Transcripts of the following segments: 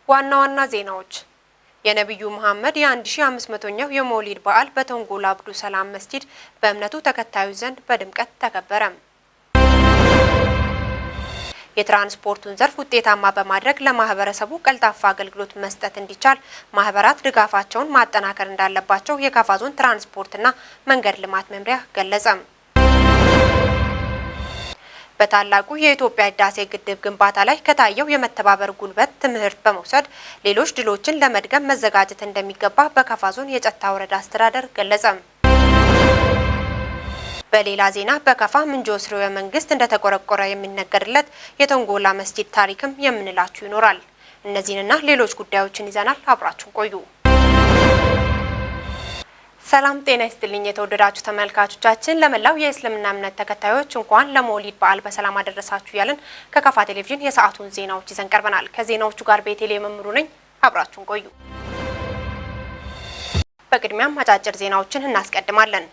ዋና ዋና ዜናዎች የነብዩ መሐመድ የ1500ኛው የመውሊድ በዓል በቶንጎላ አብዱ ሰላም መስጂድ በእምነቱ ተከታዮች ዘንድ በድምቀት ተከበረ። የትራንስፖርቱን ዘርፍ ውጤታማ በማድረግ ለማህበረሰቡ ቀልጣፋ አገልግሎት መስጠት እንዲቻል ማህበራት ድጋፋቸውን ማጠናከር እንዳለባቸው የካፋ ዞን ትራንስፖርትና መንገድ ልማት መምሪያ ገለጸ። በታላቁ የኢትዮጵያ ህዳሴ ግድብ ግንባታ ላይ ከታየው የመተባበር ጉልበት ትምህርት በመውሰድ ሌሎች ድሎችን ለመድገም መዘጋጀት እንደሚገባ በካፋ ዞን የጨታ ወረዳ አስተዳደር ገለጸ። በሌላ ዜና በካፋ ምንጆ ስርወ መንግስት እንደተቆረቆረ የሚነገርለት የቶንጎላ መስጂድ ታሪክም የምንላችሁ ይኖራል። እነዚህንና ሌሎች ጉዳዮችን ይዘናል። አብራችሁን ቆዩ። ሰላም ጤና ይስጥልኝ የተወደዳችሁ ተመልካቾቻችን፣ ለመላው የእስልምና እምነት ተከታዮች እንኳን ለመውሊድ በዓል በሰላም አደረሳችሁ ያለን ከካፋ ቴሌቪዥን የሰዓቱን ዜናዎች ይዘን ቀርበናል። ከዜናዎቹ ጋር ቤተልሔም መምሩ ነኝ። አብራችሁን ቆዩ። በቅድሚያም አጫጭር ዜናዎችን እናስቀድማለን።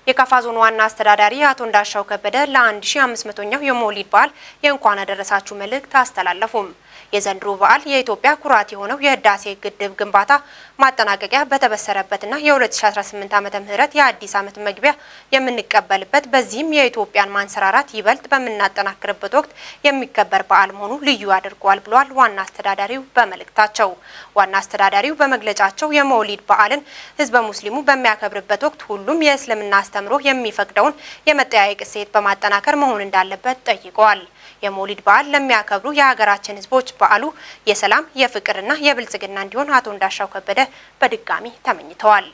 የካፋ ዞን ዋና አስተዳዳሪ አቶ እንዳሻው ከበደ ለ1500ኛው የመውሊድ በዓል የእንኳን አደረሳችሁ መልእክት አስተላለፉም። የዘንድሮ በዓል የኢትዮጵያ ኩራት የሆነው የህዳሴ ግድብ ግንባታ ማጠናቀቂያ በተበሰረበትና የ2018 ዓመተ ምህረት የአዲስ ዓመት መግቢያ የምንቀበልበት በዚህም የኢትዮጵያን ማንሰራራት ይበልጥ በመናጠናክርበት ወቅት የሚከበር በዓል መሆኑ ልዩ ያደርገዋል ብሏል ዋና አስተዳዳሪው በመልእክታቸው። ዋና አስተዳዳሪው በመግለጫቸው የመውሊድ በዓልን ህዝበ ሙስሊሙ በሚያከብርበት ወቅት ሁሉም የእስልምና አስተምሮ የሚፈቅደውን የመጠያየቅ እሴት በማጠናከር መሆን እንዳለበት ጠይቀዋል። የመውሊድ በዓል ለሚያከብሩ የሀገራችን ህዝቦች በዓሉ የሰላም የፍቅርና የብልጽግና እንዲሆን አቶ እንዳሻው ከበደ በድጋሚ ተመኝተዋል።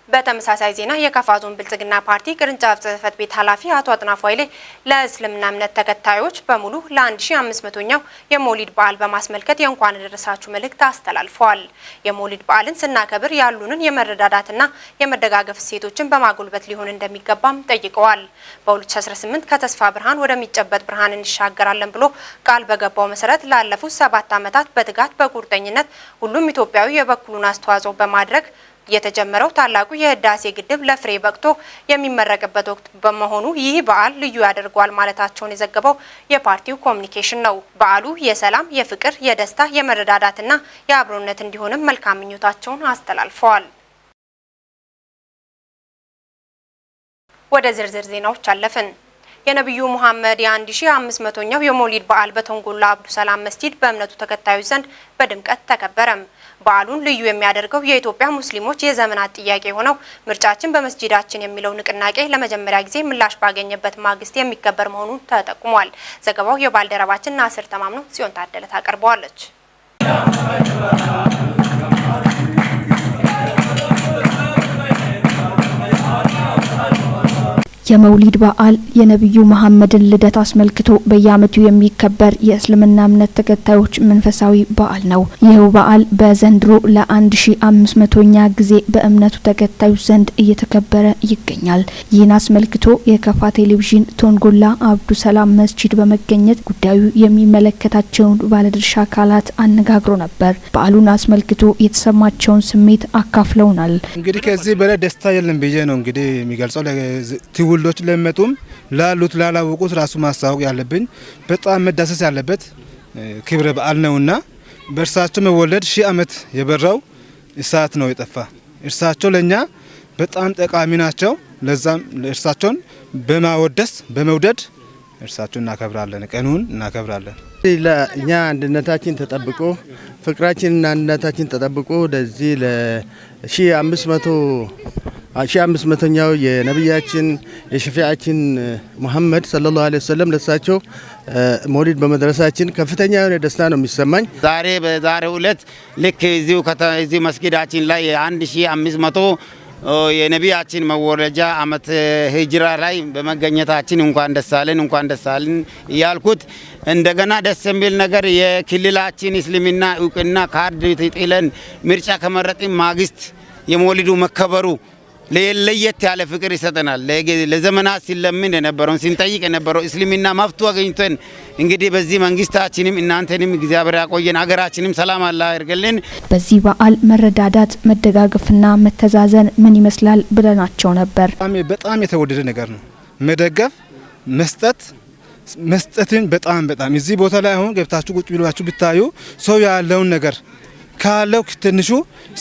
በተመሳሳይ ዜና የካፋ ዞን ብልጽግና ፓርቲ ቅርንጫፍ ጽህፈት ቤት ኃላፊ አቶ አጥናፉ ኃይሌ ለእስልምና እምነት ተከታዮች በሙሉ ለ1500ኛው የመውሊድ በዓል በማስመልከት የእንኳን አደረሳችሁ መልእክት አስተላልፈዋል። የመውሊድ በዓልን ስናከብር ያሉንን የመረዳዳትና የመደጋገፍ እሴቶችን በማጎልበት ሊሆን እንደሚገባም ጠይቀዋል። በ2018 ከተስፋ ብርሃን ወደሚጨበጥ ብርሃን እንሻገራለን ብሎ ቃል በገባው መሰረት ላለፉት 7 ዓመታት በትጋት በቁርጠኝነት ሁሉም ኢትዮጵያዊ የበኩሉን አስተዋጽኦ በማድረግ የተጀመረው ታላቁ የህዳሴ ግድብ ለፍሬ በቅቶ የሚመረቅበት ወቅት በመሆኑ ይህ በዓል ልዩ ያደርገዋል ማለታቸውን የዘገበው የፓርቲው ኮሙኒኬሽን ነው። በዓሉ የሰላም፣ የፍቅር፣ የደስታ፣ የመረዳዳትና የአብሮነት እንዲሆንም መልካም ምኞታቸውን አስተላልፈዋል። ወደ ዝርዝር ዜናዎች አለፍን። የነብዩ መሐመድ የ1500ኛው የመውሊድ በዓል በቶንጎላ አብዱ ሰላም መስጂድ በእምነቱ ተከታዮች ዘንድ በድምቀት ተከበረም። በዓሉን ልዩ የሚያደርገው የኢትዮጵያ ሙስሊሞች የዘመናት ጥያቄ የሆነው ምርጫችን በመስጂዳችን የሚለው ንቅናቄ ለመጀመሪያ ጊዜ ምላሽ ባገኘበት ማግስት የሚከበር መሆኑን ተጠቁሟል። ዘገባው የባልደረባችን ናስር ተማም ነው። ጽዮን ታደለ ታቀርበዋለች። የመውሊድ በዓል የነብዩ መሐመድን ልደት አስመልክቶ በየዓመቱ የሚከበር የእስልምና እምነት ተከታዮች መንፈሳዊ በዓል ነው። ይህው በዓል በዘንድሮ ለ1500ኛ ጊዜ በእምነቱ ተከታዮች ዘንድ እየተከበረ ይገኛል። ይህን አስመልክቶ የካፋ ቴሌቪዥን ቶንጎላ አብዱ ሰላም መስጂድ በመገኘት ጉዳዩ የሚመለከታቸውን ባለድርሻ አካላት አነጋግሮ ነበር። በዓሉን አስመልክቶ የተሰማቸውን ስሜት አካፍለውናል። እንግዲህ ከዚህ በላይ ደስታ የለም ብዬ ነው እንግዲህ የሚገልጸው ትውልዶች ለመጡም ላሉት ላላወቁት ራሱ ማስተዋወቅ ያለብኝ በጣም መዳሰስ ያለበት ክብረ በዓል ነውና በእርሳቸው መወለድ 1000 ዓመት የበራው እሳት ነው የጠፋ። እርሳቸው ለኛ በጣም ጠቃሚ ናቸው። ለዛም እርሳቸውን በማወደስ በመውደድ እርሳቸውን እናከብራለን፣ ቀኑን እናከብራለን። ለኛ አንድነታችን ተጠብቆ ፍቅራችንና አንድነታችን ተጠብቆ ለዚህ ለ1500ኛው የነብያችን የሸፊዓችን መሐመድ ሰለላሁ ዐለይሂ ወሰለም ለሳቸው መውሊድ በመድረሳችን ከፍተኛ የሆነ ደስታ ነው የሚሰማኝ። ዛሬ በዛሬው ዕለት ልክ እዚሁ መስጊዳችን ላይ 1500 የነቢያችን መወለጃ አመት ሂጅራ ላይ በመገኘታችን እንኳን ደስ አለን እያልኩት እንደገና ደስ የሚል ነገር የክልላችን እስልምና እውቅና ካርድ ጥለን ምርጫ ከመረጥን ማግስት የመውሊዱ መከበሩ ለየት ያለ ፍቅር ይሰጠናል። ለዘመናት ሲለምን የነበረው ሲንጠይቅ የነበረው እስልምና መብቱ አገኝተን እንግዲህ በዚህ መንግስታችንም እናንተንም እግዚአብሔር ያቆየን፣ ሀገራችንም ሰላም አላህ ያርገልን። በዚህ በዓል መረዳዳት፣ መደጋገፍና መተዛዘን ምን ይመስላል ብለናቸው ነበር። በጣም የተወደደ ነገር ነው። መደገፍ፣ መስጠት፣ መስጠትን በጣም እዚህ ቦታ ላይ አሁን ገብታችሁ ቁጭ ብላችሁ ብታዩ ሰው ያለውን ነገር ካለው ትንሹ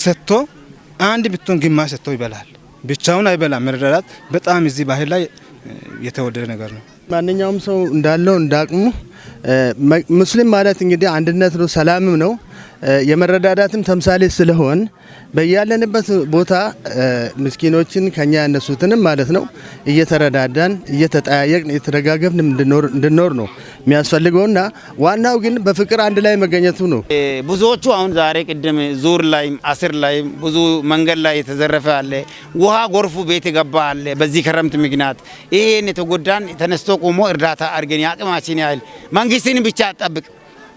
ሰጥቶ አንድ ብትሆን ግማሽ ሰጥቶ ይበላል። ብቻውን አይበላም። መረዳዳት በጣም እዚህ ባህል ላይ የተወደደ ነገር ነው። ማንኛውም ሰው እንዳለው እንዳቅሙ ሙስሊም ማለት እንግዲህ አንድነት ነው፣ ሰላምም ነው፣ የመረዳዳትም ተምሳሌ ስለሆን በያለንበት ቦታ ምስኪኖችን ከኛ ያነሱትንም ማለት ነው እየተረዳዳን እየተጠያየቅን እየተደጋገፍን እንድንኖር ነው የሚያስፈልገውና ዋናው ግን በፍቅር አንድ ላይ መገኘቱ ነው። ብዙዎቹ አሁን ዛሬ ቅድም ዙር ላይ አስር ላይ ብዙ መንገድ ላይ የተዘረፈ አለ፣ ውሃ ጎርፉ ቤት ገባ አለ። በዚህ ክረምት ምክንያት ይሄን የተጎዳን ተነስቶ ቆሞ እርዳታ አድርገን ያቅማችን ያህል መንግስትን ብቻ አጠብቅ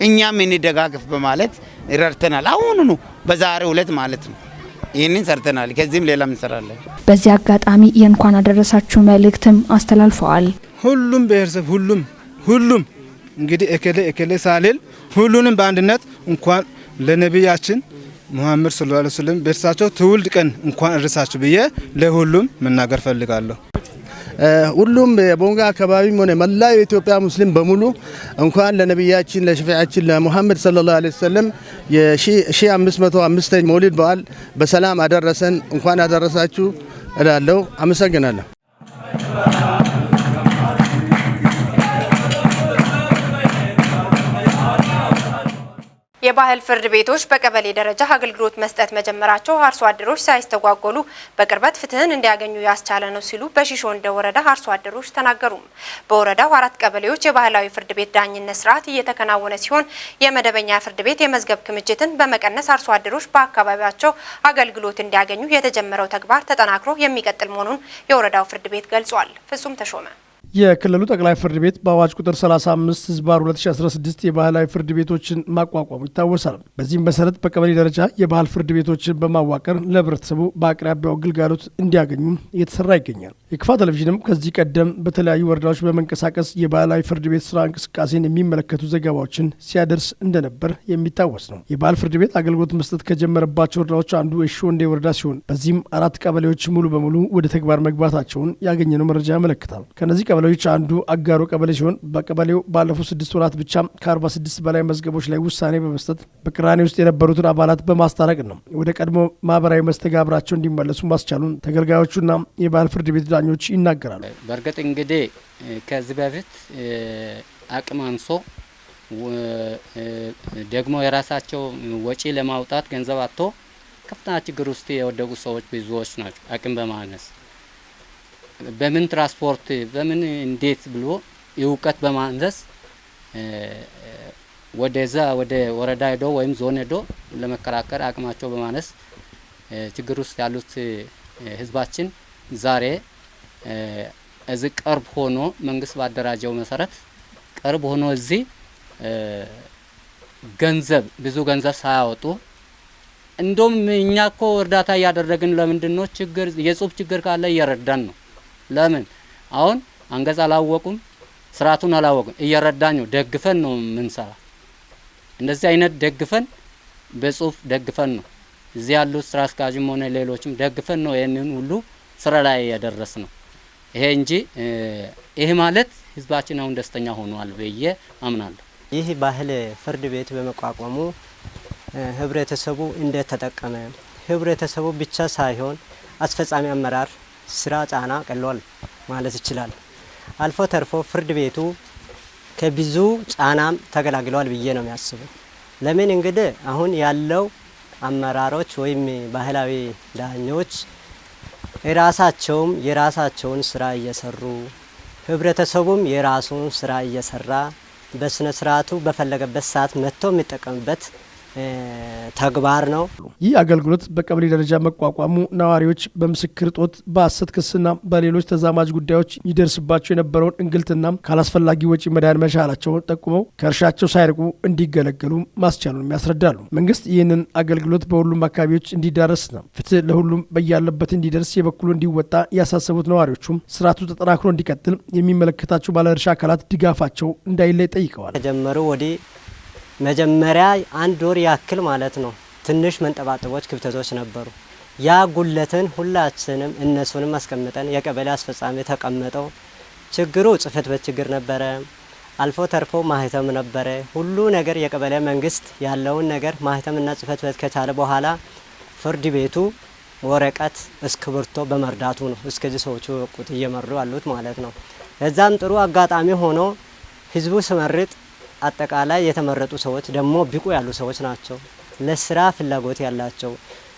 እኛም እንደጋገፍ በማለት ረድተናል። አሁን በዛሬው ዕለት ማለት ነው ይህንን ሰርተናል። ከዚህም ሌላም እንሰራለን። በዚህ አጋጣሚ የእንኳን አደረሳችሁ መልእክትም አስተላልፈዋል። ሁሉም ብሔረሰብ ሁሉም እንግዲህ እከሌ ሳልል ሁሉንም በአንድነት እንኳን ለነቢያችን ሙሐመድ ሰለላሁ ዐለይሂ ወሰለም በእርሳቸው ትውልድ ቀን እንኳን አደረሳችሁ ብዬ ለሁሉም መናገር ፈልጋለሁ። ሁሉም የቦንጋ አካባቢም ሆነ መላው የኢትዮጵያ ሙስሊም በሙሉ እንኳን ለነብያችን ለሸፊዓችን ለሙሐመድ ሰለላሁ ዐለይሂ ወሰለም የ1505 መውሊድ በዓል በሰላም አደረሰን። እንኳን አደረሳችሁ እላለሁ። አመሰግናለሁ። የባህል ፍርድ ቤቶች በቀበሌ ደረጃ አገልግሎት መስጠት መጀመራቸው አርሶ አደሮች ሳይስተጓጎሉ በቅርበት ፍትህን እንዲያገኙ ያስቻለ ነው ሲሉ በሺሾ እንደ ወረዳ አርሶ አደሮች ተናገሩ። በወረዳው 4 ቀበሌዎች የባህላዊ ፍርድ ቤት ዳኝነት ስርዓት እየተከናወነ ሲሆን የመደበኛ ፍርድ ቤት የመዝገብ ክምችትን በመቀነስ አርሶ አደሮች በአካባቢያቸው አገልግሎት እንዲያገኙ የተጀመረው ተግባር ተጠናክሮ የሚቀጥል መሆኑን የወረዳው ፍርድ ቤት ገልጿል። ፍጹም ተሾመ የክልሉ ጠቅላይ ፍርድ ቤት በአዋጅ ቁጥር 35/2016 የባህላዊ ፍርድ ቤቶችን ማቋቋሙ ይታወሳል። በዚህም መሰረት በቀበሌ ደረጃ የባህል ፍርድ ቤቶችን በማዋቀር ለህብረተሰቡ በአቅራቢያው ግልጋሎት እንዲያገኙ እየተሰራ ይገኛል። የክፋ ቴሌቪዥንም ከዚህ ቀደም በተለያዩ ወረዳዎች በመንቀሳቀስ የባህላዊ ፍርድ ቤት ስራ እንቅስቃሴን የሚመለከቱ ዘገባዎችን ሲያደርስ እንደነበር የሚታወስ ነው። የባህል ፍርድ ቤት አገልግሎት መስጠት ከጀመረባቸው ወረዳዎች አንዱ የሺሾ እንደ ወረዳ ሲሆን በዚህም 4 ቀበሌዎች ሙሉ በሙሉ ወደ ተግባር መግባታቸውን ያገኘነው መረጃ ያመለክታል። ከነዚህ ቀበሌዎች አንዱ አጋሮ ቀበሌ ሲሆን በቀበሌው ባለፉት 6 ወራት ብቻ ከ46 በላይ መዝገቦች ላይ ውሳኔ በመስጠት በቅራኔ ውስጥ የነበሩትን አባላት በማስታረቅ ነው ወደ ቀድሞ ማህበራዊ መስተጋብራቸው እንዲመለሱ ማስቻሉን ተገልጋዮቹና የባህል ፍርድ ቤት ዳኞች ይናገራሉ። በእርግጥ እንግዲህ ከዚህ በፊት አቅም አንሶ ደግሞ የራሳቸው ወጪ ለማውጣት ገንዘብ አጥቶ ከፍተኛ ችግር ውስጥ የወደቁ ሰዎች ብዙዎች ናቸው። አቅም በማነስ በምን ትራንስፖርት በምን እንዴት ብሎ እውቀት በማንዘስ ወደዛ ወደ ወረዳ ሄዶ ወይም ዞን ሄዶ ለመከራከር አቅማቸው በማነስ ችግር ውስጥ ያሉት ህዝባችን ዛሬ እዚህ ቅርብ ሆኖ መንግስት ባደራጀው መሰረት ቅርብ ሆኖ እዚህ ገንዘብ ብዙ ገንዘብ ሳያወጡ እንደም እኛ እኮ እርዳታ እያደረግን ለምንድነው ችግር የጽሁፍ ችግር ካለ እየረዳን ነው። ለምን አሁን አንገዛ አላወቁም ስርዓቱን አላወቁም እየረዳን ነው። ደግፈን ነው ምንሰራ። እንደዚህ አይነት ደግፈን በጽሁፍ ደግፈን ነው እዚህ ያሉት ስራ አስኪያጅም ሆነ ሌሎችም ደግፈን ነው ይሄንን ሁሉ ስራ ላይ ያደረስ ነው። ይሄ እንጂ ይሄ ማለት ህዝባችን አሁን ደስተኛ ሆኗል ብዬ አምናለሁ። ይህ ባህል ፍርድ ቤት በመቋቋሙ ህብረተሰቡ እንደተጠቀመ ህብረተሰቡ ብቻ ሳይሆን አስፈጻሚ አመራር ስራ ጫና ቀሏል ማለት ይችላል። አልፎ ተርፎ ፍርድ ቤቱ ከብዙ ጫናም ተገላግሏል ብዬ ነው የሚያስበው። ለምን እንግዲህ አሁን ያለው አመራሮች ወይም ባህላዊ ዳኞች የራሳቸውን ስራ እየሰሩ ህብረተሰቡም የራሱን ስራ እየሰራ በስነ ስርዓቱ በፈለገበት ሰዓት መጥቶ የሚጠቀምበት ተግባር ነው። ይህ አገልግሎት በቀበሌ ደረጃ መቋቋሙ ነዋሪዎች በምስክር ጦት በሐሰት ክስና በሌሎች ተዛማጅ ጉዳዮች ይደርስባቸው የነበረውን እንግልትና ካላስፈላጊ ወጪ መዳን መቻላቸውን ጠቁመው ከእርሻቸው ሳይርቁ እንዲገለገሉ ማስቻሉን ያስረዳሉ። መንግስት ይህንን አገልግሎት በሁሉም አካባቢዎች እንዲዳረስና ፍትህ ለሁሉም በያለበት እንዲደርስ የበኩሉ እንዲወጣ ያሳሰቡት ነዋሪዎቹም ስርዓቱ ተጠናክሮ እንዲቀጥል የሚመለከታቸው ባለድርሻ አካላት ድጋፋቸው እንዳይለይ ጠይቀዋል። ተጀመሩ ወዲህ መጀመሪያ 1 ወር ያክል ማለት ነው ትንሽ መንጠባጠቦች ክፍተቶች ነበሩ። ያ ጉለትን ሁላችንም እነሱንም አስቀምጠን የቀበሌ አስፈጻሚ ተቀመጠው ችግሩ ጽህፈት ቤት ችግር ነበረ፣ አልፎ ተርፎ ማህተም ነበረ። ሁሉ ነገር የቀበሌ መንግስት ያለውን ነገር ማህተምና ጽህፈት ቤት ከቻለ በኋላ ፍርድ ቤቱ ወረቀት እስክብርቶ በመርዳቱ ነው እስከዚህ ሰዎቹ ወቁት እየመሩ ያሉት ማለት ነው። እዛም ጥሩ አጋጣሚ ሆኖ ህዝቡ ስመርጥ አጠቃላይ የተመረጡ ሰዎች ደግሞ ብቁ ያሉ ሰዎች ናቸው። ለስራ ፍላጎት ያላቸው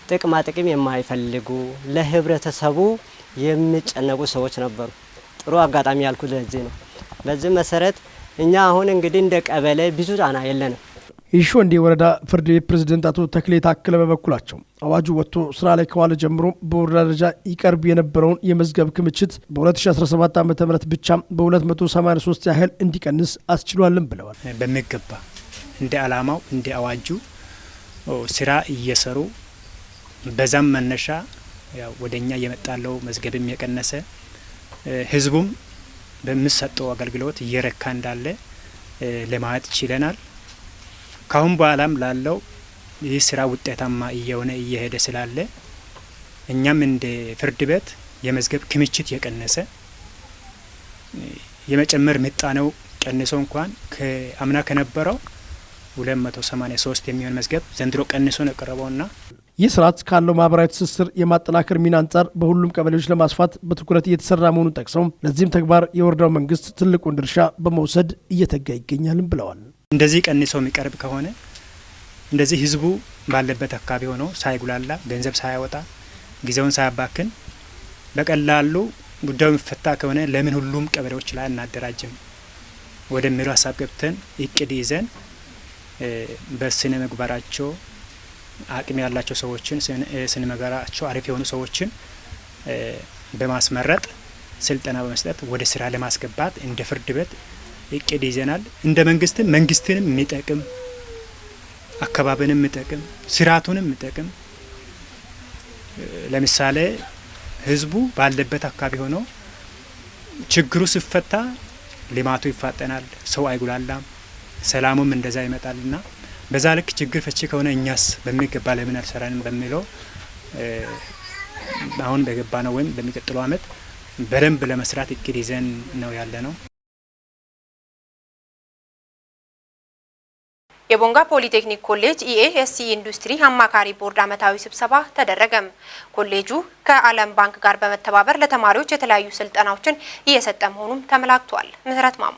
ጥቅማ ጥቅም የማይፈልጉ ለህብረተሰቡ የሚጨነቁ ሰዎች ነበሩ። ጥሩ አጋጣሚ ያልኩት ለዚህ ነው። በዚህ መሰረት እኛ አሁን እንግዲህ እንደ ቀበሌ ብዙ ጫና የለንም። የሾንዴ ወረዳ ፍርድ ቤት ፕሬዝዳንት አቶ ተክሌ ታከለ በበኩላቸው አዋጁ ወጥቶ ስራ ላይ ከዋለ ጀምሮ በወረዳ ደረጃ ይቀርብ የነበረውን የመዝገብ ክምችት በ2017 ዓ.ም ብቻ በ283 ያህል እንዲቀንስ አስችሏልም ብለዋል። በሚገባ እንደ አላማው እንደ አዋጁ ስራ እየሰሩ በዛም መነሻ ያው ወደኛ የመጣለው መዝገብም የቀነሰ ህዝቡም በሚሰጠው አገልግሎት እየረካ እንዳለ ለማየት ችለናል። ካሁን በኋላም ላለው ይህ ስራ ውጤታማ እየሆነ እየሄደ ስላለ እኛም እንደ ፍርድ ቤት የመዝገብ ክምችት የቀነሰ የመጨመር ምጣኔው ቀንሶ እንኳን ከአምና ከነበረው 283 የሚሆን መዝገብ ዘንድሮ ቀንሶ ነው የቀረበውና ይህ ስርዓት ካለው ማህበራዊ ትስስር የማጠናከር ሚና አንጻር በሁሉም ቀበሌዎች ለማስፋት በትኩረት እየተሰራ መሆኑን ጠቅሰው ለዚህም ተግባር የወረዳው መንግስት ትልቁን ድርሻ በመውሰድ እየተጋ ይገኛልም ብለዋል። እንደዚህ ቀንሶ የሚቀርብ ከሆነ እንደዚህ ህዝቡ ባለበት አካባቢ ሆኖ ሳይጉላላ ገንዘብ ሳያወጣ ጊዜውን ሳያባክን በቀላሉ ጉዳዩ የሚፈታ ከሆነ ለምን ሁሉም ቀበሌዎች ላይ እናደራጅም ወደሚለው ሀሳብ ገብተን እቅድ ይዘን በስነ ምግባራቸው አቅም ያላቸው ሰዎችን ስነ ምግባራቸው አሪፍ የሆኑ ሰዎችን በማስመረጥ ስልጠና በመስጠት ወደ ስራ ለማስገባት እንደ ፍርድ ቤት እቅድ ይዘናል። እንደ መንግስትንም የሚጠቅም አካባቢንም የሚጠቅም ስርዓቱንም የሚጠቅም ለምሳሌ ህዝቡ ባለበት አካባቢ ሆኖ ችግሩ ሲፈታ ልማቱ ይፋጠናል፣ ሰው አይጉላላም፣ ሰላሙም እንደዛ ይመጣልና በዛ ልክ ችግር ፈቺ ከሆነ እኛስ በሚገባ ለምን አልሰራንም በሚለው አሁን በገባ ነው ወይም በሚቀጥለው አመት በደንብ ለመስራት እቅድ ይዘን ነው ያለ ነው። የቦንጋ ፖሊቴክኒክ ኮሌጅ ኢኤስሲ ኢንዱስትሪ አማካሪ ቦርድ ዓመታዊ ስብሰባ ተደረገም። ኮሌጁ ከዓለም ባንክ ጋር በመተባበር ለተማሪዎች የተለያዩ ስልጠናዎችን እየሰጠ መሆኑም ተመላክቷል። ምህረት ማሙ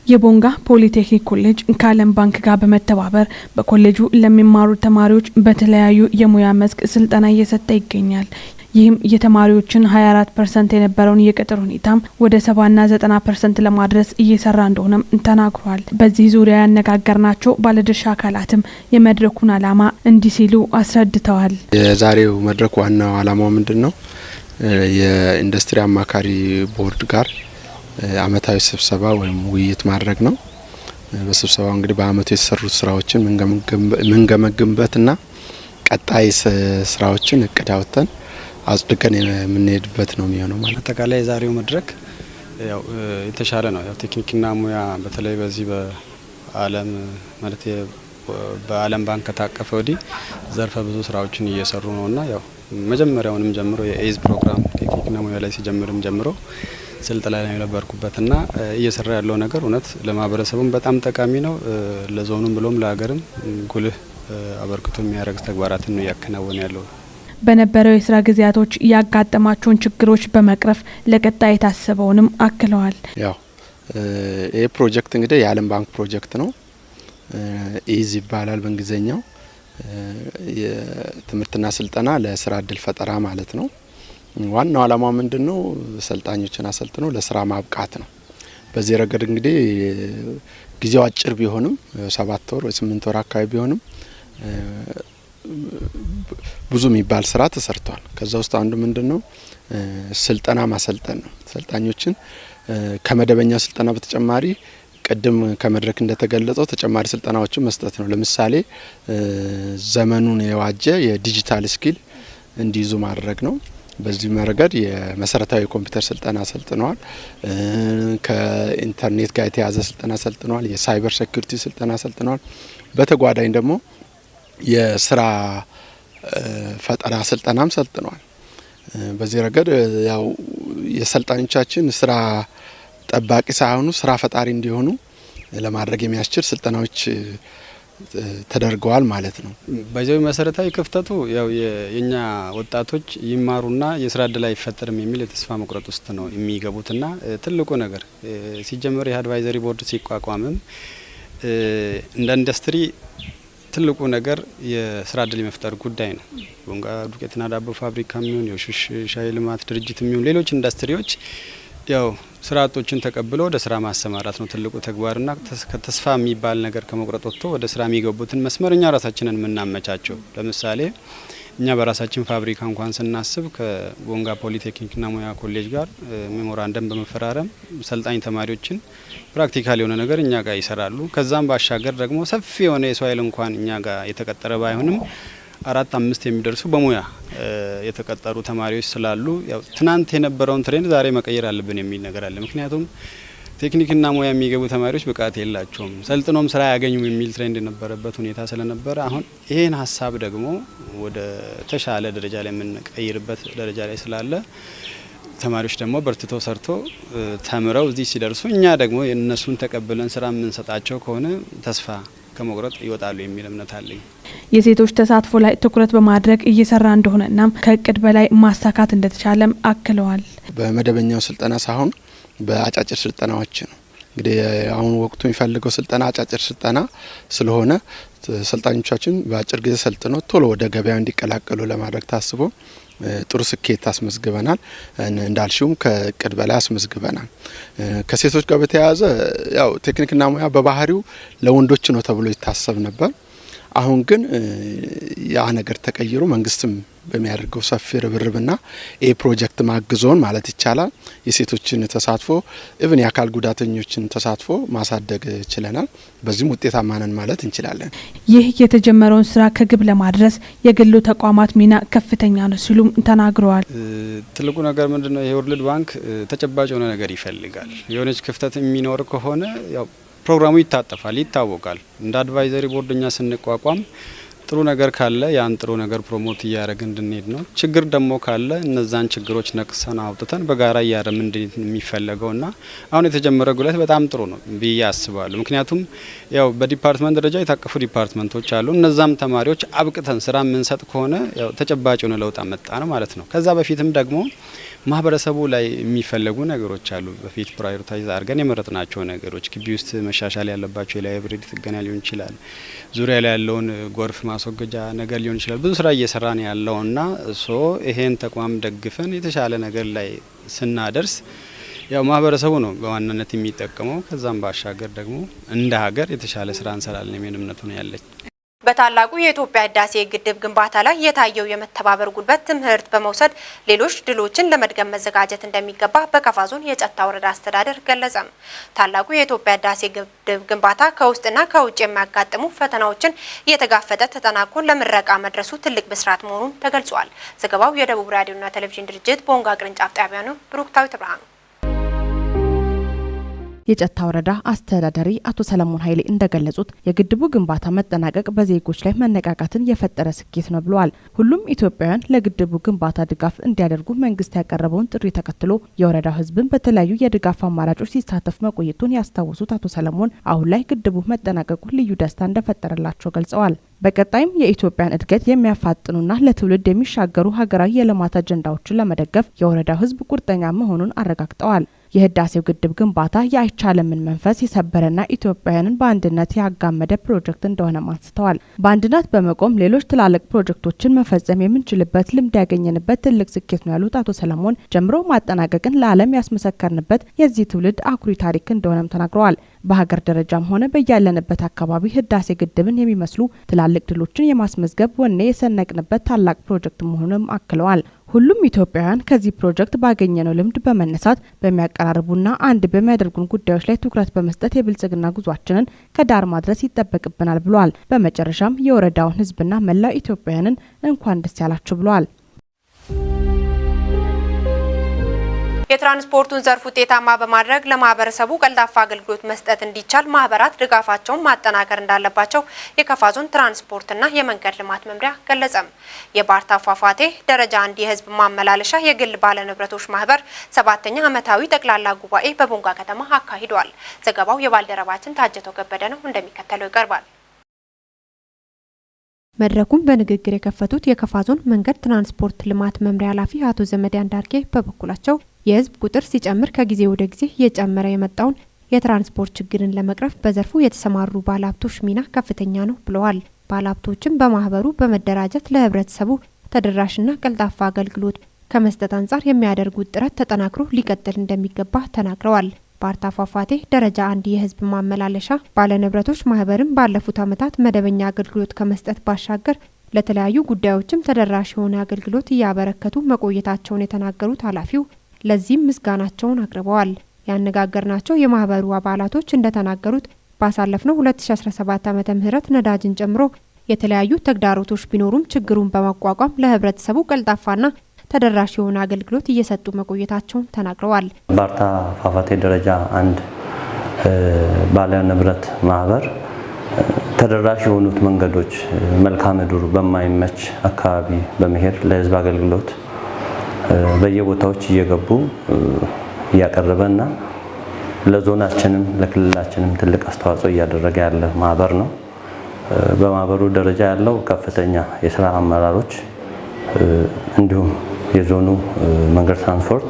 የቦንጋ ፖሊቴክኒክ ኮሌጅ ከዓለም ባንክ ጋር በመተባበር በኮሌጁ ለሚማሩ ተማሪዎች በተለያዩ የሙያ መስክ ስልጠና እየሰጠ ይገኛል። ይህም የተማሪዎችን 24% የነበረውን የቅጥር ሁኔታም ወደ 70 እና 90% ለማድረስ እየሰራ እንደሆነም ተናግሯል። በዚህ ዙሪያ ያነጋገርናቸው ባለድርሻ አካላትም የመድረኩን ዓላማ እንዲህ ሲሉ አስረድተዋል። የዛሬው መድረክ ዋናው ዓላማው ምንድነው? የኢንዱስትሪ አማካሪ ቦርድ ጋር አመታዊ ስብሰባ ወይም ውይይት ማድረግ ነው። በስብሰባው እንግዲህ በአመቱ የተሰሩት ስራዎችን ምንገመግምበትና ቀጣይ ስራዎችን እቅድ አውጥተን አጽድቀን የምንሄድበት ነው የሚሆነው ማለት። አጠቃላይ የዛሬው መድረክ ያው የተሻለ ነው። ያው ቴክኒክና ሙያ በተለይ በዚህ በዓለም ማለት በዓለም ባንክ ከታቀፈ ወዲህ ዘርፈ ብዙ ስራዎችን እየሰሩ ነውና ያው መጀመሪያውንም ጀምሮ የኤዝ ፕሮግራም ቴክኒክና ሙያ ላይ ሲጀምርም ጀምሮ ስልጠና ላይ የነበርኩበትና እየሰራ ያለው ነገር እውነት ለማህበረሰቡም በጣም ጠቃሚ ነው። ለዞኑም ብሎም ለሀገርም ጉልህ አበርክቶ የሚያደርግ ተግባራትን ነው ያከናወነ ያለው። በነበረው የስራ ጊዜያቶች ያጋጠማቸውን ችግሮች በመቅረፍ ለቀጣይ የታሰበውንም አክለዋል። ያው ይህ ፕሮጀክት እንግዲህ የዓለም ባንክ ፕሮጀክት ነው። ኢዝ ይባላል በእንግሊዝኛው። የትምህርትና ስልጠና ለስራ እድል ፈጠራ ማለት ነው። ዋናው ዓላማው ምንድነው? ሰልጣኞችን አሰልጥኖ ለስራ ማብቃት ነው። በዚህ ረገድ እንግዲህ ጊዜው አጭር ቢሆንም 7 ወር ወይ 8 ወር አካባቢ ቢሆንም ብዙ የሚባል ስራ ተሰርቷል። ከዛ ውስጥ አንዱ ምንድነው? ስልጠና ማሰልጠን ነው። ሰልጣኞችን ከመደበኛ ስልጠና በተጨማሪ ቀደም ከመድረክ እንደተገለጸው ተጨማሪ ስልጠናዎችን መስጠት ነው። ለምሳሌ ዘመኑን የዋጀ የዲጂታል ስኪል እንዲይዙ ማድረግ ነው። በዚህ መረገድ የመሰረታዊ ኮምፒውተር ስልጠና ሰልጥነዋል። ከኢንተርኔት ጋር የተያዘ ስልጠና ሰልጥነዋል። የሳይበር ሴኩሪቲ ስልጠና ሰልጥነዋል። በተጓዳኝ ደግሞ የስራ ፈጠራ ስልጠናም ሰልጥነዋል። በዚህ ረገድ ያው የሰልጣኞቻችን ስራ ጠባቂ ሳይሆኑ ስራ ፈጣሪ እንዲሆኑ ለማድረግ የሚያስችል ስልጠናዎች ተደርገዋል ማለት ነው። በዚህ መሰረታዊ ክፍተቱ ያው የኛ ወጣቶች ይማሩና የስራ እድል አይፈጠርም የሚል የተስፋ መቁረጥ ውስጥ ነው የሚገቡትና ትልቁ ነገር ሲጀመር የአድቫይዘሪ ቦርድ ሲቋቋምም እንደ ኢንዱስትሪ ትልቁ ነገር የስራ እድል የመፍጠር ጉዳይ ነው። ቦንጋ ዱቄትና ዳቦ ፋብሪካ የሚሆን የውሽሽ ሻይ ልማት ድርጅት የሚሆን ሌሎች ኢንዱስትሪዎች ያው ስራ አጦችን ተቀብሎ ወደ ስራ ማሰማራት ነው ትልቁ ተግባርና ተስፋ የሚባል ነገር ከመቁረጥ ወጥቶ ወደ ስራ የሚገቡትን መስመር እኛ ራሳችንን የምናመቻቸው። ለምሳሌ እኛ በራሳችን ፋብሪካ እንኳን ስናስብ ከቦንጋ ፖሊቴክኒክና ሙያ ኮሌጅ ጋር ሜሞራንደም በመፈራረም ሰልጣኝ ተማሪዎችን ፕራክቲካል የሆነ ነገር እኛ ጋር ይሰራሉ። ከዛም ባሻገር ደግሞ ሰፊ የሆነ የሰው ኃይል እንኳን እኛ ጋር የተቀጠረ ባይሆንም 4-5 የሚደርሱ በሙያ የተቀጠሩ ተማሪዎች ስላሉ ያው ትናንት የነበረውን ትሬንድ ዛሬ መቀየር አለብን የሚል ነገር አለ። ምክንያቱም ቴክኒክና ሙያ የሚገቡ ተማሪዎች ብቃት የላቸውም፣ ሰልጥኖም ስራ ያገኙም የሚል ትሬንድ የነበረበት ሁኔታ ስለነበረ አሁን ይሄን ሀሳብ ደግሞ ወደ ተሻለ ደረጃ ላይ የምንቀይርበት ደረጃ ላይ ስላለ ተማሪዎች ደግሞ በርትተው ሰርቶ ተምረው እዚህ ሲደርሱ እኛ ደግሞ የነሱን ተቀብለን ስራ የምንሰጣቸው ከሆነ ተስፋ ከመቁረጥ ይወጣሉ የሚል እምነት አለኝ። የሴቶች ተሳትፎ ላይ ትኩረት በማድረግ እየሰራ እንደሆነና ከእቅድ በላይ ማሳካት እንደተቻለም አክለዋል። በመደበኛው ስልጠና ሳይሆን በአጫጭር ስልጠናዎች ነው። እንግዲህ አሁን ወቅቱ የሚፈልገው ስልጠና አጫጭር ስልጠና ስለሆነ ሰልጣኞቻችን በአጭር ጊዜ ሰልጥነው ቶሎ ወደ ገበያው እንዲቀላቀሉ ለማድረግ ታስቦ ጥሩ ስኬት አስመዝግበናል። እንዳልሽውም ከእቅድ በላይ አስመዝግበናል። ከሴቶች ጋር በተያያዘ ያው ቴክኒክና ሙያ በባህሪው ለወንዶች ነው ተብሎ ይታሰብ ነበር። አሁን ግን ያ ነገር ተቀይሮ መንግስትም በሚያደርገው ሰፊ ርብርብና ይህ ፕሮጀክት ማግዞን ማለት ይቻላል የሴቶችን ተሳትፎ ኢቭን የአካል ጉዳተኞችን ተሳትፎ ማሳደግ ችለናል። በዚህም ውጤታማ ነን ማለት እንችላለን። ይህ የተጀመረውን ስራ ከግብ ለማድረስ የግሉ ተቋማት ሚና ከፍተኛ ነው ሲሉም ተናግረዋል። ትልቁ ነገር ምንድነው? የወርልድ ባንክ ተጨባጭ የሆነ ነገር ይፈልጋል። የሆነች ክፍተት የሚኖር ከሆነ ያው ፕሮግራሙ ይታጠፋል፣ ይታወቃል። እንደ አድቫይዘሪ ቦርድ እኛ ስንቋቋም ጥሩ ነገር ካለ ያን ጥሩ ነገር ፕሮሞት እያደረግን እንድንሄድ ነው። ችግር ደግሞ ካለ እነዛን ችግሮች ነቅሰን አውጥተን በጋራ እያረም እንድንሄድ የሚፈለገውና አሁን የተጀመረ ጉለት በጣም ጥሩ ነው ብዬ አስባለሁ። ምክንያቱም ያው በዲፓርትመንት ደረጃ የታቀፉ ዲፓርትመንቶች አሉ። እነዛም ተማሪዎች አብቅተን ስራ የምንሰጥ ከሆነ ያው ተጨባጭ የሆነ ለውጥ አመጣ ነው ማለት ነው። ከዛ በፊትም ደግሞ ማህበረሰቡ ላይ የሚፈለጉ ነገሮች አሉ። በፊት ፕራዮሪታይዝ አድርገን የመረጥናቸው ነገሮች ግቢ ውስጥ መሻሻል ያለባቸው የላይብረሪ ጥገና ሊሆን ይችላል፣ ዙሪያ ላይ ያለውን ጎርፍ ማስወገጃ ነገር ሊሆን ይችላል። ብዙ ስራ እየሰራን ያለውና ይሄን ተቋም ደግፈን የተሻለ ነገር ላይ ስናደርስ ያው ማህበረሰቡ ነው በዋናነት የሚጠቀመው። ከዛም ባሻገር ደግሞ እንደ ሀገር የተሻለ ስራ እንሰራለን የሚል እምነቱ ነው ያለኝ። በታላቁ የኢትዮጵያ ህዳሴ ግድብ ግንባታ ላይ የታየው የመተባበር ጉልበት ትምህርት በመውሰድ ሌሎች ድሎችን ለመድገም መዘጋጀት እንደሚገባ በካፋ ዞን የጨታ ወረዳ አስተዳደር ገለጸም። ታላቁ የኢትዮጵያ ህዳሴ ግድብ ግንባታ ከውስጥና ከውጭ የሚያጋጥሙ ፈተናዎችን እየተጋፈጠ ተጠናቆ ለምረቃ መድረሱ ትልቅ ብስራት መሆኑን ተገልጿል። ዘገባው የደቡብ ራዲዮና ቴሌቪዥን ድርጅት ቦንጋ ቅርንጫፍ ጣቢያ ነው። ብሩክታዊት ብርሃኑ። የጨታ ወረዳ አስተዳዳሪ አቶ ሰለሞን ኃይሌ እንደገለጹት የግድቡ ግንባታ መጠናቀቅ በዜጎች ላይ መነቃቃትን የፈጠረ ስኬት ነው ብለዋል። ሁሉም ኢትዮጵያውያን ለግድቡ ግንባታ ድጋፍ እንዲያደርጉ መንግስት ያቀረበውን ጥሪ ተከትሎ የወረዳው ህዝብን በተለያዩ የድጋፍ አማራጮች ሲሳተፍ መቆየቱን ያስታወሱት አቶ ሰለሞን አሁን ላይ ግድቡ መጠናቀቁ ልዩ ደስታ እንደፈጠረላቸው ገልጸዋል። በቀጣይም የኢትዮጵያን እድገት የሚያፋጥኑና ለትውልድ የሚሻገሩ ሀገራዊ የልማት አጀንዳዎችን ለመደገፍ የወረዳው ህዝብ ቁርጠኛ መሆኑን አረጋግጠዋል። የህዳሴው ግድብ ግንባታ የአይቻለምን መንፈስ የሰበረና ኢትዮጵያውያንን በአንድነት ያጋመደ ፕሮጀክት እንደሆነ አንስተዋል። በአንድነት በመቆም ሌሎች ትላልቅ ፕሮጀክቶችን መፈጸም የምንችልበት ልምድ ያገኘንበት ትልቅ ስኬት ነው ያሉት አቶ ሰለሞን ጀምሮ ማጠናቀቅን ለዓለም ያስመሰከርንበት የዚህ ትውልድ አኩሪ ታሪክ እንደሆነም ተናግረዋል። በሀገር ደረጃም ሆነ በያለንበት አካባቢ ህዳሴ ግድብን የሚመስሉ ትላልቅ ድሎችን የማስመዝገብ ወኔ የሰነቅንበት ታላቅ ፕሮጀክት መሆኑንም አክለዋል። ሁሉም ኢትዮጵያውያን ከዚህ ፕሮጀክት ባገኘነው ልምድ በመነሳት በሚያቀራርቡና አንድ በሚያደርጉን ጉዳዮች ላይ ትኩረት በመስጠት የብልጽግና ጉዟችንን ከዳር ማድረስ ይጠበቅብናል ብለዋል። በመጨረሻም የወረዳውን ህዝብና መላው ኢትዮጵያውያንን እንኳን ደስ ያላችሁ ብለዋል። የትራንስፖርቱን ዘርፍ ውጤታማ በማድረግ ለማህበረሰቡ ቀልጣፋ አገልግሎት መስጠት እንዲቻል ማህበራት ድጋፋቸውን ማጠናከር እንዳለባቸው የከፋ ዞን ትራንስፖርትና የመንገድ ልማት መምሪያ ገለጸም። የባርታ ፏፏቴ ደረጃ 1 የህዝብ ማመላለሻ የግል ባለንብረቶች ማህበር 7ኛ ዓመታዊ ጠቅላላ ጉባኤ በቦንጋ ከተማ አካሂዷል። ዘገባው የባልደረባችን ታጀተው ከበደ ነው፣ እንደሚከተለው ይቀርባል። መድረኩን በንግግር የከፈቱት የከፋ ዞን መንገድ ትራንስፖርት ልማት መምሪያ ኃላፊ አቶ ዘመዴ አንዳርጌ በበኩላቸው የህዝብ ቁጥር ሲጨምር ከጊዜ ወደ ጊዜ እየጨመረ የመጣውን የትራንስፖርት ችግርን ለመቅረፍ በዘርፉ የተሰማሩ ባለሀብቶች ሚና ከፍተኛ ነው ብለዋል። ባለሀብቶችም በማህበሩ በመደራጀት ለህብረተሰቡ ተደራሽና ቀልጣፋ አገልግሎት ከመስጠት አንጻር የሚያደርጉት ጥረት ተጠናክሮ ሊቀጥል እንደሚገባ ተናግረዋል። ባርታ ፏፏቴ ደረጃ 1 የህዝብ ማመላለሻ ባለንብረቶች ማህበርም ባለፉት ዓመታት መደበኛ አገልግሎት ከመስጠት ባሻገር ለተለያዩ ጉዳዮችም ተደራሽ የሆነ አገልግሎት እያበረከቱ መቆየታቸውን የተናገሩት ኃላፊው ለዚህም ምስጋናቸውን አቅርበዋል። ያነጋገርናቸው የማህበሩ አባላቶች እንደተናገሩት ባሳለፍነው 2017 ዓመተ ምህረት ነዳጅን ጨምሮ የተለያዩ ተግዳሮቶች ቢኖሩም ችግሩን በመቋቋም ለህብረተሰቡ ቀልጣፋና ተደራሽ የሆነ አገልግሎት እየሰጡ መቆየታቸውን ተናግረዋል። ባርታ ፏፏቴ ደረጃ 1 ባለ ንብረት ማህበር ተደራሽ የሆኑት መንገዶች መልክዓ ምድሩ በማይመች አካባቢ በመሄድ ለህዝብ አገልግሎት በየቦታዎች እየገቡ እያቀረበና ለዞናችንም ለክልላችንም ትልቅ አስተዋጽኦ እያደረገ ያለ ማህበር ነው። በማህበሩ ደረጃ ያለው ከፍተኛ የስራ አመራሮች እንዲሁም የዞኑ መንገድ ትራንስፖርት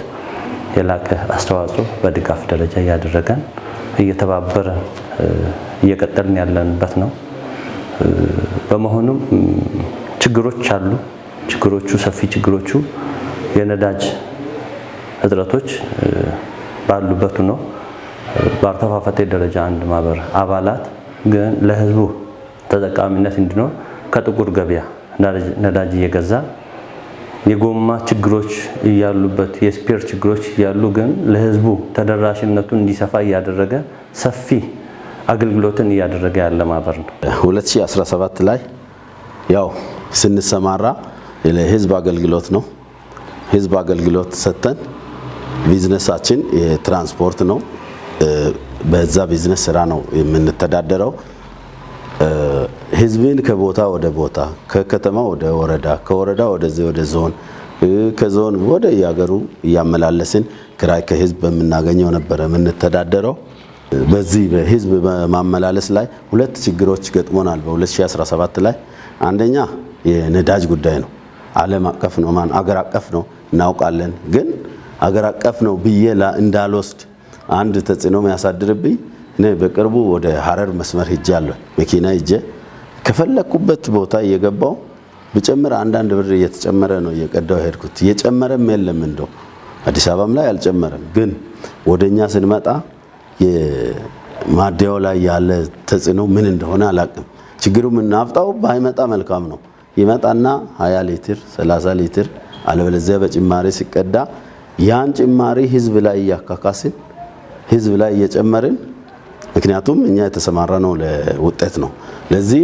የላቀ አስተዋጽኦ በድጋፍ ደረጃ እያደረገን እየተባበረን እየቀጠልን ያለንበት ነው። በመሆኑም ችግሮች አሉ። ችግሮቹ ሰፊ ችግሮቹ የነዳጅ እጥረቶች ባሉበት ነው። ባርታ ፏፏቴ ደረጃ 1 ማህበር አባላት ግን ለህዝቡ ተጠቃሚነት እንዲኖር ከጥቁር ገበያ ነዳጅ እየገዛ የጎማ ችግሮች እያሉበት የስፔር ችግሮች እያሉ ግን ለህዝቡ ተደራሽነቱ እንዲሰፋ እያደረገ ሰፊ አገልግሎትን እያደረገ ያለ ማህበር ነው። 2017 ላይ ያው ስንሰማራ ለህዝብ አገልግሎት ነው። ህዝብ አገልግሎት ሰጥተን ቢዝነሳችን የትራንስፖርት ነው። በዛ ቢዝነስ ስራ ነው የምንተዳደረው። ህዝብን ከቦታ ወደ ቦታ፣ ከከተማ ወደ ወረዳ፣ ከወረዳ ወደ ዞን፣ ከዞን ወደ ያገሩ እያመላለስን ክራይ ከህዝብ በምናገኘው ነበር የምንተዳደረው። በዚህ በህዝብ በማመላለስ ላይ 2 ችግሮች ገጥሞናል በ2017 ላይ። አንደኛ የነዳጅ ጉዳይ ነው። ዓለም አቀፍ ነው፣ አገር አቀፍ ነው እናውቃለን። ግን አገር አቀፍ ነው ብዬ እንዳልወስድ አንድ ተጽዕኖ የሚያሳድርብኝ እኔ በቅርቡ ወደ ሀረር መስመር ሄጃለሁ። መኪና ሄጄ ከፈለኩበት ቦታ እየገባው ብጨምር አንዳንድ ብር እየተጨመረ ነው እየቀዳው ሄድኩት። እየጨመረም የለም እንደው አዲስ አበባም ላይ አልጨመረም። ግን ወደኛ ስንመጣ የማደያው ላይ ያለ ተጽዕኖ ምን እንደሆነ አላቅም። ችግሩ ምን ናፍጣው ባይመጣ መልካም ነው። ይመጣና 20 ሊትር 30 ሊትር አለበለዚያ በጭማሪ ሲቀዳ ያን ጭማሪ ህዝብ ላይ እያካካስን ህዝብ ላይ እየጨመርን፣ ምክንያቱም እኛ የተሰማራ ነው ለውጤት ነው። ለዚህ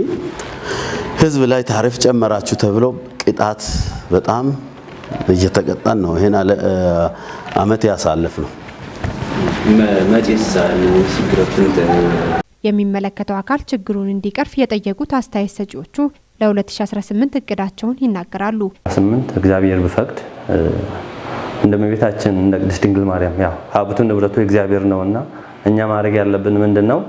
ህዝብ ላይ ታሪፍ ጨመራችሁ ተብሎ ቅጣት በጣም እየተቀጣን ነው። ይሄን አመት ያሳለፍ ነው። የሚመለከተው አካል ችግሩን እንዲቀርፍ የጠየቁት አስተያየት ሰጪዎቹ ለ2018 እቅዳቸውን ይናገራሉ። 18 እግዚአብሔር ቢፈቅድ እንደ እመቤታችን እንደ ቅድስት ድንግል ማርያም ያው ሀብቱ ንብረቱ እግዚአብሔር ነውና እኛ ማድረግ ያለብን ምንድነው?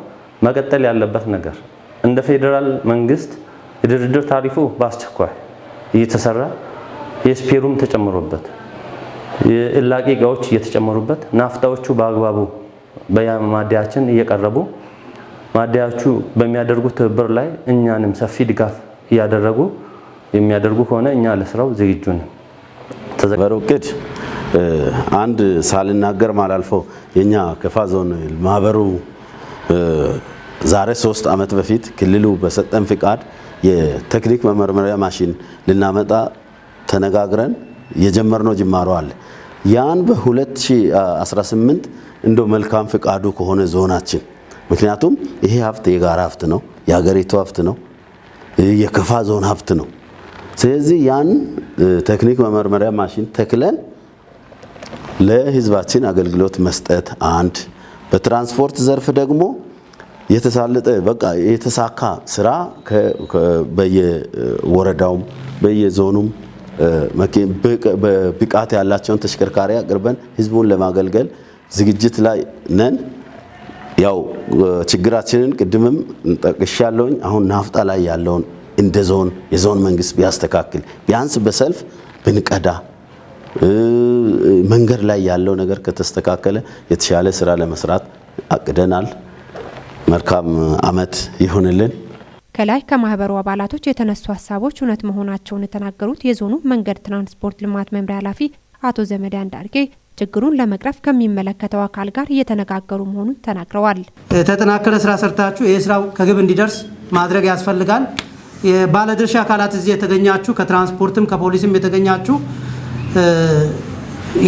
መቀጠል ያለበት ነገር እንደ ፌዴራል መንግስት የድርድር ታሪፉ በአስቸኳይ እየተሰራ የስፔሩም ተጨምሮበት የእላቂ እቃዎች እየተጨመሩበት ናፍጣዎቹ በአግባቡ በማደያችን እየቀረቡ ማደያዎቹ በሚያደርጉት ትብብር ላይ እኛንም ሰፊ ድጋፍ እያደረጉ የሚያደርጉ ከሆነ እኛ ለስራው ዝግጁ ነን። ተዘበረው እቅድ አንድ ሳልናገር ማላልፈው የኛ ከፋ ዞን ማህበሩ ዛሬ 3 ዓመት በፊት ክልሉ በሰጠን ፍቃድ የቴክኒክ መመርመሪያ ማሽን ልናመጣ ተነጋግረን የጀመርነው ጅማሮ አለ። ያን በ2018 እንደው መልካም ፍቃዱ ከሆነ ዞናችን፣ ምክንያቱም ይሄ ሀብት የጋራ ሀብት ነው፣ የሀገሪቱ ሀብት ነው፣ የከፋ ዞን ሀብት ነው። ስለዚህ ያን ቴክኒክ መመርመሪያ ማሽን ተክለን ለህዝባችን አገልግሎት መስጠት አንድ በትራንስፖርት ዘርፍ ደግሞ የተሳለጠ በቃ የተሳካ ስራ በየወረዳውም በየዞኑም በብቃት ያላቸውን ተሽከርካሪ አቅርበን ህዝቡን ለማገልገል ዝግጅት ላይ ነን። ያው ችግራችንን ቅድምም ጠቅሻለሁኝ። አሁን ናፍጣ ላይ ያለውን እንደ ዞን የዞን መንግስት ቢያስተካክል ቢያንስ በሰልፍ ብንቀዳ መንገድ ላይ ያለው ነገር ከተስተካከለ የተሻለ ስራ ለመስራት አቅደናል። መልካም አመት ይሁንልን። ከላይ ከማህበሩ አባላቶች የተነሱ ሀሳቦች እውነት መሆናቸውን የተናገሩት የዞኑ መንገድ ትራንስፖርት ልማት መምሪያ ኃላፊ አቶ ዘመዴ አንዳርጌ ችግሩን ለመቅረፍ ከሚመለከተው አካል ጋር እየተነጋገሩ መሆኑን ተናግረዋል። ተጠናከረ ስራ ሰርታችሁ የስራው ከግብ እንዲደርስ ማድረግ ያስፈልጋል። የባለድርሻ አካላት እዚህ የተገኛችሁ ከትራንስፖርትም ከፖሊስም የተገኛችሁ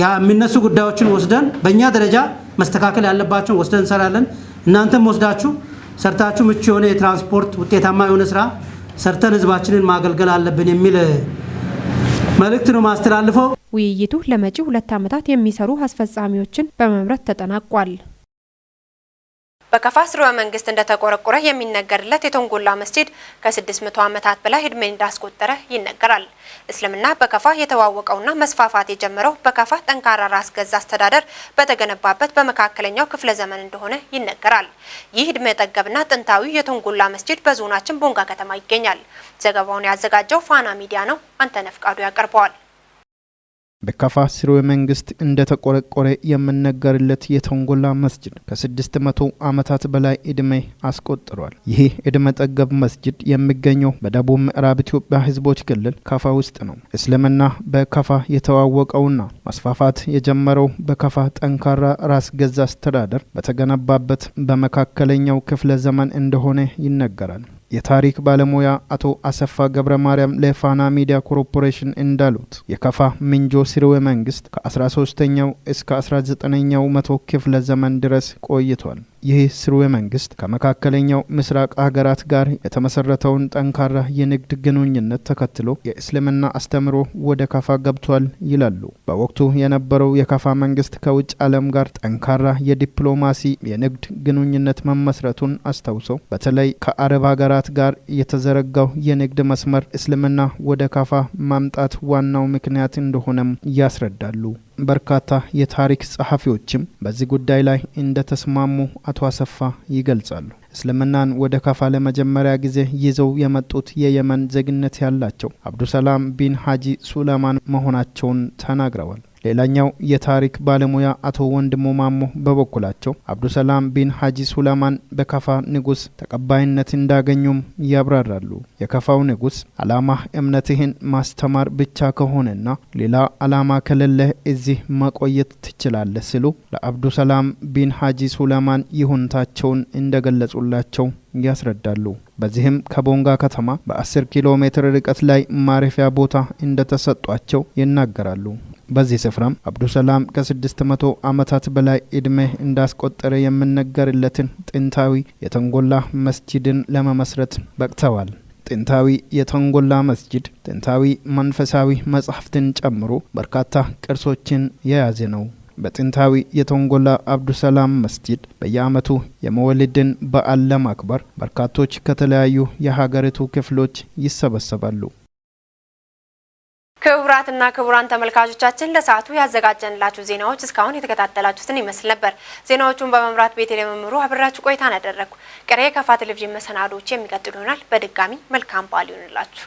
የሚነሱ ጉዳዮችን ወስደን በእኛ ደረጃ መስተካከል ያለባቸውን ወስደን እንሰራለን። እናንተም ወስዳችሁ ሰርታችሁ ምቹ የሆነ የትራንስፖርት ውጤታማ የሆነ ስራ ሰርተን ህዝባችንን ማገልገል አለብን የሚል መልእክት ነው ማስተላልፈው። ውይይቱ ለመጪው 2 ዓመታት የሚሰሩ አስፈጻሚዎችን በመምረጥ ተጠናቋል። በከፋ ስርወ መንግስት እንደተቆረቆረ የሚነገርለት የቶንጎላ መስጂድ ከ600 ዓመታት በላይ እድሜ እንዳስቆጠረ ይነገራል። እስልምና በከፋ የተዋወቀውና መስፋፋት የጀመረው በከፋ ጠንካራ ራስ ገዝ አስተዳደር በተገነባበት በመካከለኛው ክፍለ ዘመን እንደሆነ ይነገራል። ይህ እድሜ ጠገብና ጥንታዊ የቶንጎላ መስጂድ በዞናችን ቦንጋ ከተማ ይገኛል። ዘገባውን ያዘጋጀው ፋና ሚዲያ ነው። አንተነህ ፍቃዱ ያቀርበዋል። በከፋ ስርወ መንግስት እንደተቆረቆረ የሚነገርለት የቶንጎላ መስጂድ ከ600 ዓመታት በላይ እድሜ አስቆጥሯል። ይህ እድሜ ጠገብ መስጂድ የሚገኘው በደቡብ ምዕራብ ኢትዮጵያ ህዝቦች ክልል ከፋ ውስጥ ነው። እስልምና በከፋ የተዋወቀውና መስፋፋት የጀመረው በከፋ ጠንካራ ራስ ገዝ አስተዳደር በተገነባበት በመካከለኛው ክፍለ ዘመን እንደሆነ ይነገራል። የታሪክ ባለሙያ አቶ አሰፋ ገብረ ማርያም ለፋና ሚዲያ ኮርፖሬሽን እንዳሉት የከፋ ሚንጆ ስርወ መንግስት ከ13ኛው እስከ 19ኛው መቶ ክፍለ ዘመን ድረስ ቆይቷል። ይህ ስርወ መንግስት ከመካከለኛው ምስራቅ ሀገራት ጋር የተመሰረተውን ጠንካራ የንግድ ግንኙነት ተከትሎ የእስልምና አስተምሮ ወደ ከፋ ገብቷል ይላሉ። በወቅቱ የነበረው የከፋ መንግስት ከውጭ ዓለም ጋር ጠንካራ የዲፕሎማሲ የንግድ ግንኙነት መመስረቱን አስታውሰው በተለይ ከአረብ ሀገራት ጋር የተዘረጋው የንግድ መስመር እስልምና ወደ ከፋ ማምጣት ዋናው ምክንያት እንደሆነም ያስረዳሉ። በርካታ የታሪክ ጸሐፊዎችም በዚህ ጉዳይ ላይ እንደተስማሙ አቶ አሰፋ ይገልጻሉ። እስልምናን ወደ ከፋ ለመጀመሪያ ጊዜ ይዘው የመጡት የየመን ዜግነት ያላቸው አብዱሰላም ቢን ሀጂ ሱለማን መሆናቸውን ተናግረዋል። ሌላኛው የታሪክ ባለሙያ አቶ ወንድሙ ማሞ በበኩላቸው አብዱሰላም ቢን ሀጂ ሱለማን በከፋ ንጉስ ተቀባይነት እንዳገኙም ያብራራሉ። የከፋው ንጉስ አላማ እምነትህን ማስተማር ብቻ ከሆነና ሌላ አላማ ከሌለ እዚህ መቆየት ትችላለህ ሲሉ ለአብዱሰላም ቢን ሀጂ ሱለማን ይሁንታቸውን እንደገለጹላቸው ያስረዳሉ። በዚህም ከቦንጋ ከተማ በ10 ኪሎ ሜትር ርቀት ላይ ማረፊያ ቦታ እንደተሰጧቸው ይናገራሉ። በዚህ ስፍራም አብዱሰላም ከ600 ዓመታት በላይ እድሜ እንዳስቆጠረ የሚነገርለትን ጥንታዊ የቶንጎላ መስጂድን ለመመስረት በቅተዋል። ጥንታዊ የቶንጎላ መስጂድ ጥንታዊ መንፈሳዊ መጻሕፍትን ጨምሮ በርካታ ቅርሶችን የያዘ ነው። በጥንታዊ የቶንጎላ አብዱሰላም መስጂድ በየዓመቱ የመወሊድን በዓል ለማክበር በርካቶች ከተለያዩ የሀገሪቱ ክፍሎች ይሰበሰባሉ። ክቡራትና ክቡራን ተመልካቾቻችን ለሰዓቱ ያዘጋጀንላችሁ ዜናዎች እስካሁን የተከታተላችሁትን ይመስል ነበር። ዜናዎቹን በመምራት ቤተልሔም መምሩ አብራችሁ ቆይታን አደረግኩ። ቀሪ የከፋ ቴሌቪዥን መሰናዶዎች የሚቀጥሉ ይሆናል። በድጋሚ መልካም በዓል ይሁንላችሁ።